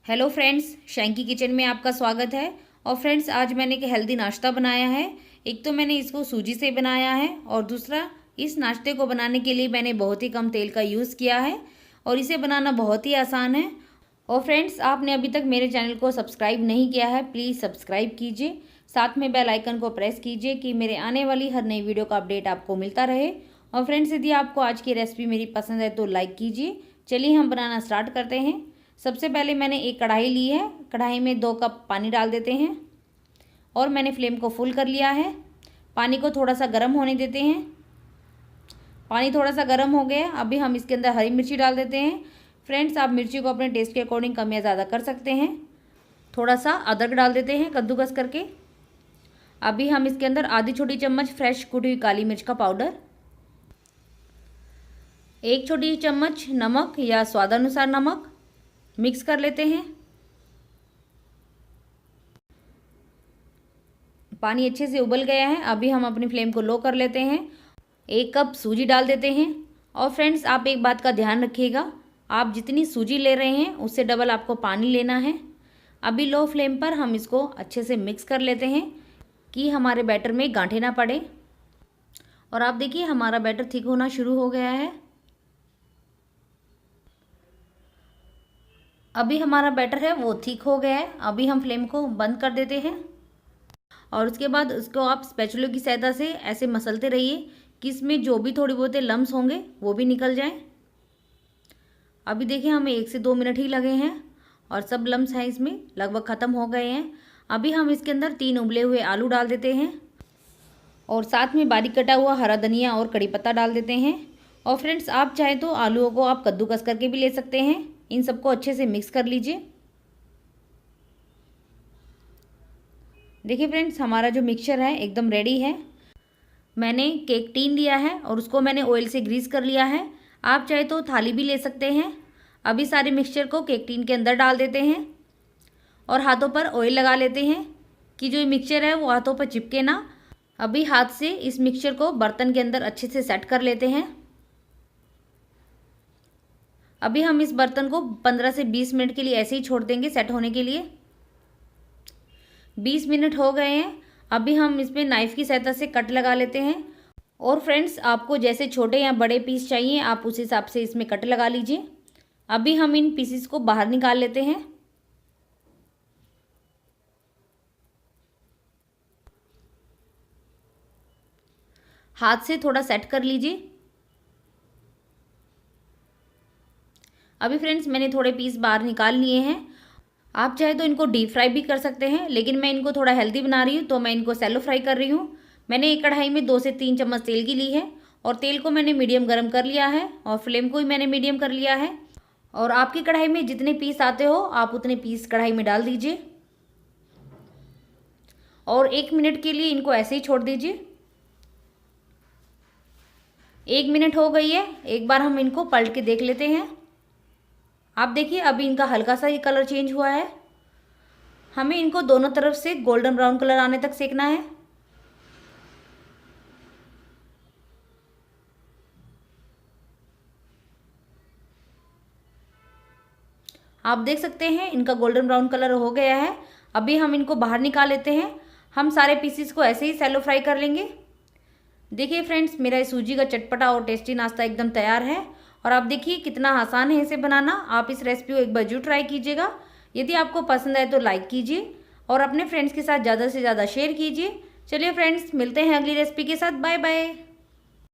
Hello friends, Shanky kitchen में आपका स्वागत है। और फ्रेंड्स, आज मैंने एक हेल्दी नाश्ता बनाया है। एक तो मैंने इसको सूजी से बनाया है और दूसरा इस नाश्ते को बनाने के लिए मैंने बहुत ही कम तेल का यूज़ किया है और इसे बनाना बहुत ही आसान है। और फ्रेंड्स, आपने अभी तक मेरे चैनल को सब्सक्राइब नहीं किया है, प्लीज़ सब्सक्राइब कीजिए, साथ में बेल आइकन को प्रेस कीजिए कि मेरे आने वाली हर नई वीडियो का अपडेट आपको मिलता रहे। और फ्रेंड्स, यदि आपको आज की रेसिपी मेरी पसंद है तो लाइक कीजिए। चलिए हम बनाना स्टार्ट करते हैं। सबसे पहले मैंने एक कढ़ाई ली है। कढ़ाई में 2 कप पानी डाल देते हैं और मैंने फ्लेम को फुल कर लिया है। पानी को थोड़ा सा गर्म होने देते हैं। पानी थोड़ा सा गर्म हो गया। अभी हम इसके अंदर हरी मिर्ची डाल देते हैं। फ्रेंड्स, आप मिर्ची को अपने टेस्ट के अकॉर्डिंग कम या ज़्यादा कर सकते हैं। थोड़ा सा अदरक डाल देते हैं कद्दूकस करके। अभी हम इसके अंदर आधी छोटी चम्मच फ्रेश कुटी हुई काली मिर्च का पाउडर, 1 छोटी चम्मच नमक या स्वादानुसार नमक मिक्स कर लेते हैं। पानी अच्छे से उबल गया है। अभी हम अपनी फ्लेम को लो कर लेते हैं। 1 कप सूजी डाल देते हैं। और फ्रेंड्स, आप एक बात का ध्यान रखिएगा, आप जितनी सूजी ले रहे हैं उससे डबल आपको पानी लेना है। अभी लो फ्लेम पर हम इसको अच्छे से मिक्स कर लेते हैं कि हमारे बैटर में गांठें ना पड़े। और आप देखिए हमारा बैटर थिक होना शुरू हो गया है। अभी हमारा बैटर है वो ठीक हो गया है। अभी हम फ्लेम को बंद कर देते हैं और उसके बाद उसको आप स्पैचुला की सहायता से ऐसे मसलते रहिए कि इसमें जो भी थोड़ी बहुत लम्स होंगे वो भी निकल जाएं। अभी देखिए हमें 1 से 2 मिनट ही लगे हैं और सब लम्स हैं इसमें लगभग ख़त्म हो गए हैं। अभी हम इसके अंदर 3 उबले हुए आलू डाल देते हैं और साथ में बारीक कटा हुआ हरा धनिया और कड़ी पत्ता डाल देते हैं। और फ्रेंड्स, आप चाहे तो आलूओं को आप कद्दूकस करके भी ले सकते हैं। इन सबको अच्छे से मिक्स कर लीजिए। देखिए फ्रेंड्स, हमारा जो मिक्सचर है एकदम रेडी है। मैंने केक टीन लिया है और उसको मैंने ऑयल से ग्रीस कर लिया है। आप चाहे तो थाली भी ले सकते हैं। अभी सारे मिक्सचर को केक टीन के अंदर डाल देते हैं और हाथों पर ऑयल लगा लेते हैं कि जो मिक्सचर है वो हाथों पर चिपके ना। अभी हाथ से इस मिक्सचर को बर्तन के अंदर अच्छे से सेट कर लेते हैं। अभी हम इस बर्तन को 15 से 20 मिनट के लिए ऐसे ही छोड़ देंगे सेट होने के लिए। 20 मिनट हो गए हैं। अभी हम इसमें नाइफ़ की सहायता से कट लगा लेते हैं। और फ्रेंड्स, आपको जैसे छोटे या बड़े पीस चाहिए आप उस हिसाब से इसमें कट लगा लीजिए। अभी हम इन पीसेस को बाहर निकाल लेते हैं। हाथ से थोड़ा सेट कर लीजिए। अभी फ्रेंड्स, मैंने थोड़े पीस बाहर निकाल लिए हैं। आप चाहे तो इनको डीप फ्राई भी कर सकते हैं, लेकिन मैं इनको थोड़ा हेल्दी बना रही हूँ तो मैं इनको सैलो फ्राई कर रही हूँ। मैंने एक कढ़ाई में 2 से 3 चम्मच तेल की ली है और तेल को मैंने मीडियम गर्म कर लिया है और फ्लेम को भी मैंने मीडियम कर लिया है। और आपकी कढ़ाई में जितने पीस आते हो आप उतने पीस कढ़ाई में डाल दीजिए और 1 मिनट के लिए इनको ऐसे ही छोड़ दीजिए। 1 मिनट हो गई है। एक बार हम इनको पलट के देख लेते हैं। आप देखिए अभी इनका हल्का सा ये कलर चेंज हुआ है। हमें इनको दोनों तरफ से गोल्डन ब्राउन कलर आने तक सेकना है। आप देख सकते हैं इनका गोल्डन ब्राउन कलर हो गया है। अभी हम इनको बाहर निकाल लेते हैं। हम सारे पीसेस को ऐसे ही सैलो फ्राई कर लेंगे। देखिए फ्रेंड्स, मेरा सूजी का चटपटा और टेस्टी नाश्ता एकदम तैयार है। और आप देखिए कितना आसान है इसे बनाना। आप इस रेसिपी को एक बार जरूर ट्राई कीजिएगा। यदि आपको पसंद आए तो लाइक कीजिए और अपने फ्रेंड्स के साथ ज़्यादा से ज़्यादा शेयर कीजिए। चलिए फ्रेंड्स, मिलते हैं अगली रेसिपी के साथ। Bye bye.